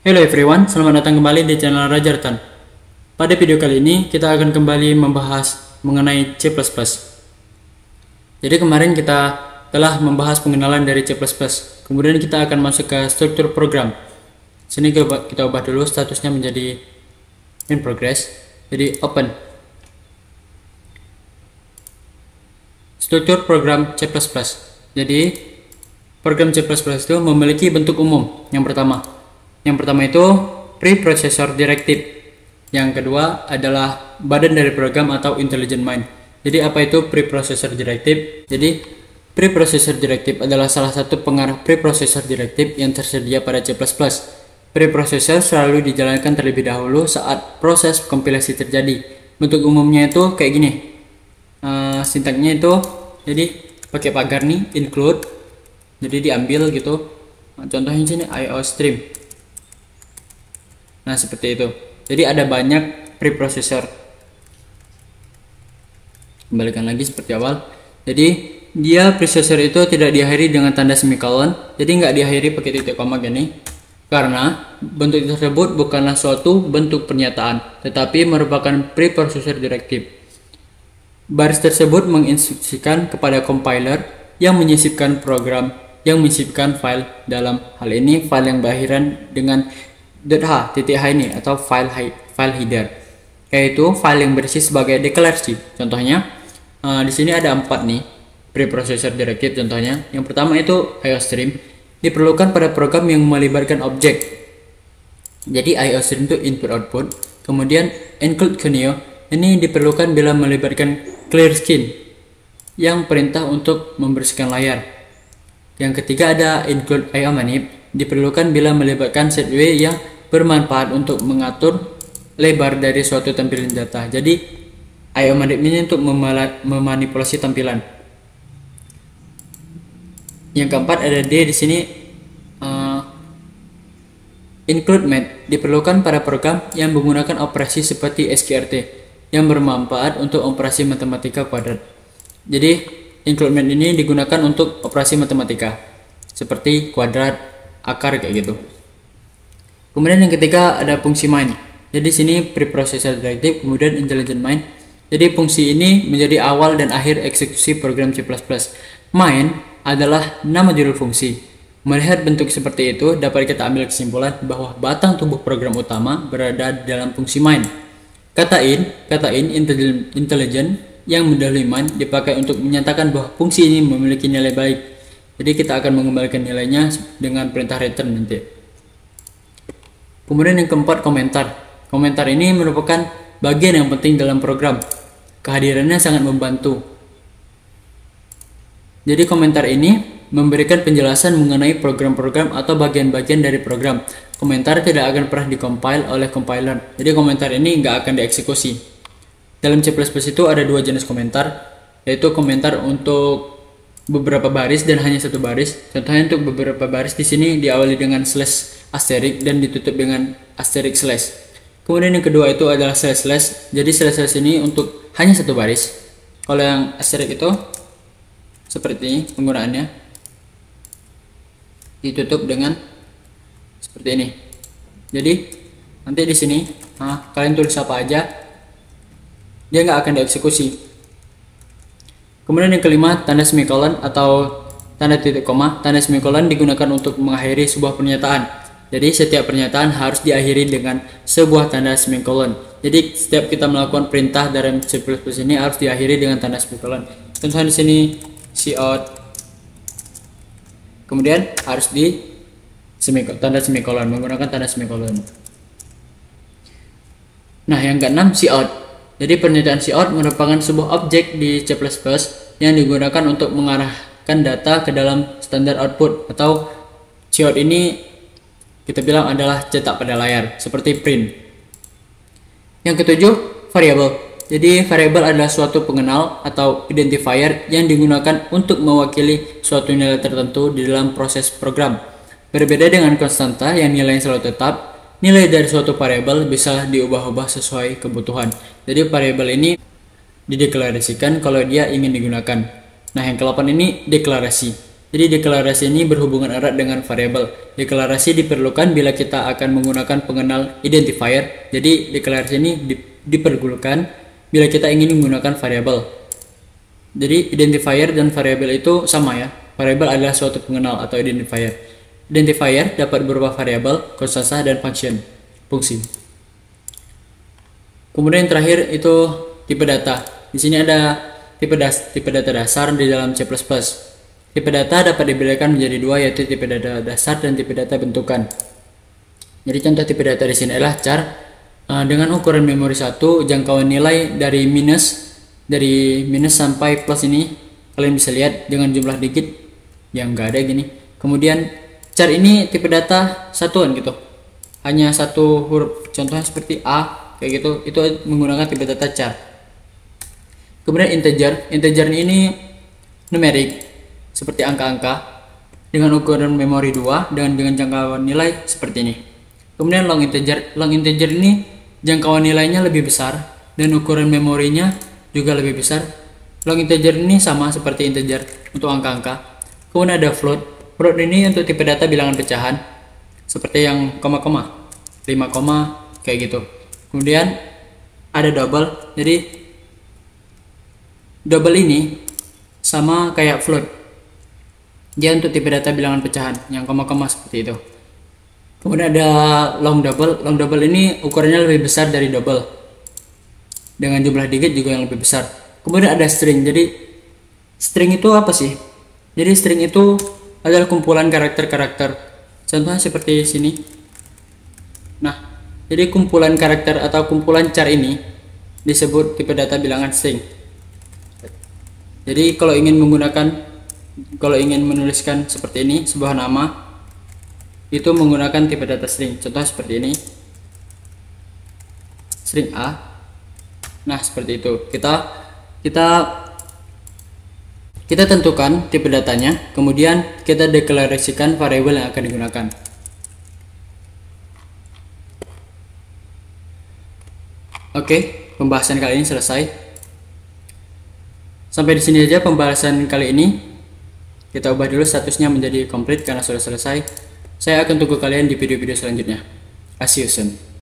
Hello everyone, selamat datang kembali di channel Rajartan. Pada video kali ini kita akan kembali membahas mengenai C++. Jadi kemarin kita telah membahas pengenalan dari C++. Kemudian kita akan masuk ke struktur program. Sini kita ubah dulu statusnya menjadi in progress. Jadi open. Struktur program C++. Jadi program C++ itu memiliki bentuk umum. Yang pertama itu preprocessor directive. Yang kedua adalah badan dari program atau intelligent mind. Jadi apa itu preprocessor directive? Jadi preprocessor directive adalah salah satu pengarah preprocessor directive yang tersedia pada C++. Preprocessor selalu dijalankan terlebih dahulu saat proses kompilasi terjadi. Bentuk umumnya itu kayak gini. Sintaknya itu jadi pakai pagar nih, include. Jadi diambil gitu. Contohnya sini IO stream. Nah, seperti itu. Jadi ada banyak preprocessor. Kembalikan lagi seperti awal. Jadi dia preprocessor itu tidak diakhiri dengan tanda semikolon. Jadi nggak diakhiri pakai titik koma gini. Karena bentuk tersebut bukanlah suatu bentuk pernyataan, tetapi merupakan preprocessor directive. Baris tersebut menginstruksikan kepada compiler yang menyisipkan program yang menyisipkan file, dalam hal ini file yang berakhiran dengan .h ini atau file header, yaitu file yang berisi sebagai deklarasi. Contohnya di sini ada 4 nih preprocessor directive. Contohnya yang pertama itu IOStream, diperlukan pada program yang melibatkan objek. Jadi IOStream itu input output. Kemudian include Cuneo, ini diperlukan bila melibatkan clear skin, yang perintah untuk membersihkan layar. Yang ketiga ada include IOmanip, diperlukan bila melibatkan setw yang bermanfaat untuk mengatur lebar dari suatu tampilan data. Jadi IOmanip ini untuk memanipulasi tampilan. Yang keempat ada D di sini, include math, diperlukan pada program yang menggunakan operasi seperti SQRT yang bermanfaat untuk operasi matematika kuadrat. Jadi include math ini digunakan untuk operasi matematika seperti kuadrat, akar kayak gitu. Kemudian yang ketiga ada fungsi main. Jadi sini preprocessor directive, kemudian intelligent mind. Jadi fungsi ini menjadi awal dan akhir eksekusi program C++. Main adalah nama judul fungsi. Melihat bentuk seperti itu, dapat kita ambil kesimpulan bahwa batang tubuh program utama berada dalam fungsi main. Kata in intelligent yang mendahului main dipakai untuk menyatakan bahwa fungsi ini memiliki nilai baik. Jadi kita akan mengembalikan nilainya dengan perintah return nanti. Kemudian yang keempat komentar. Komentar ini merupakan bagian yang penting dalam program. Kehadirannya sangat membantu. Jadi komentar ini memberikan penjelasan mengenai program-program atau bagian-bagian dari program. Komentar tidak akan pernah dikompil oleh compiler. Jadi komentar ini nggak akan dieksekusi. Dalam C++ itu ada dua jenis komentar, yaitu komentar untuk beberapa baris dan hanya satu baris. Contohnya untuk beberapa baris di sini diawali dengan slash asterisk dan ditutup dengan asterisk slash. Kemudian yang kedua itu adalah slash slash. Jadi slash slash ini untuk hanya satu baris. Kalau yang asterisk itu seperti ini penggunaannya, ditutup dengan seperti ini. Jadi nanti di sini kalian tulis apa aja, dia nggak akan dieksekusi. Kemudian yang kelima, tanda semikolon atau tanda titik koma. Tanda semikolon digunakan untuk mengakhiri sebuah pernyataan. Jadi setiap pernyataan harus diakhiri dengan sebuah tanda semikolon. Jadi setiap kita melakukan perintah dalam C++ ini harus diakhiri dengan tanda semikolon. Contohnya di sini cout. Kemudian harus di tanda semikolon, menggunakan tanda semikolon. Nah, yang keenam cout. Jadi pernyataan cout merupakan sebuah objek di C++ yang digunakan untuk mengarahkan data ke dalam standar output, atau cout ini kita bilang adalah cetak pada layar seperti print. Yang ketujuh, variabel. Jadi variabel adalah suatu pengenal atau identifier yang digunakan untuk mewakili suatu nilai tertentu di dalam proses program. Berbeda dengan konstanta yang nilainya selalu tetap, nilai dari suatu variabel bisa diubah-ubah sesuai kebutuhan. Jadi variabel ini dideklarasikan kalau dia ingin digunakan. Nah, yang ke-8 ini deklarasi. Jadi deklarasi ini berhubungan erat dengan variabel. Deklarasi diperlukan bila kita akan menggunakan pengenal identifier. Jadi deklarasi ini diperlukan bila kita ingin menggunakan variabel. Jadi identifier dan variabel itu sama ya. Variabel adalah suatu pengenal atau identifier. Identifier dapat berupa variabel, konstanta, dan fungsi. Kemudian yang terakhir itu tipe data. Di sini ada tipe data dasar di dalam C++. Tipe data dapat dibedakan menjadi dua, yaitu tipe data dasar dan tipe data bentukan. Jadi contoh tipe data di sini adalah char dengan ukuran memori 1, jangkauan nilai dari minus sampai plus ini kalian bisa lihat dengan jumlah digit yang enggak ada gini. Kemudian char ini tipe data satuan gitu. Hanya satu huruf, contohnya seperti A kayak gitu. Itu menggunakan tipe data char. Kemudian integer ini numerik seperti angka-angka dengan ukuran memori 2 dengan jangkauan nilai seperti ini. Kemudian long integer ini jangkauan nilainya lebih besar dan ukuran memorinya juga lebih besar. Long integer ini sama seperti integer untuk angka-angka. Kemudian ada float ini untuk tipe data bilangan pecahan seperti yang koma-koma, 5 koma kayak gitu. Kemudian ada double, jadi double ini sama kayak float. Dia untuk tipe data bilangan pecahan yang koma-koma seperti itu. Kemudian ada long double ini ukurannya lebih besar dari double dengan jumlah digit juga yang lebih besar. Kemudian ada string. Jadi string itu apa sih? Jadi string itu adalah kumpulan karakter-karakter. Contohnya seperti sini. Nah, jadi kumpulan karakter atau kumpulan char ini disebut tipe data bilangan string. Jadi kalau ingin menuliskan seperti ini sebuah nama, itu menggunakan tipe data string. Contoh seperti ini, string A. Nah seperti itu. Kita tentukan tipe datanya, kemudian kita deklarasikan variabel yang akan digunakan. Oke, pembahasan kali ini selesai. Sampai di sini aja pembahasan kali ini. Kita ubah dulu statusnya menjadi complete karena sudah selesai. Saya akan tunggu kalian di video-video selanjutnya. See you soon.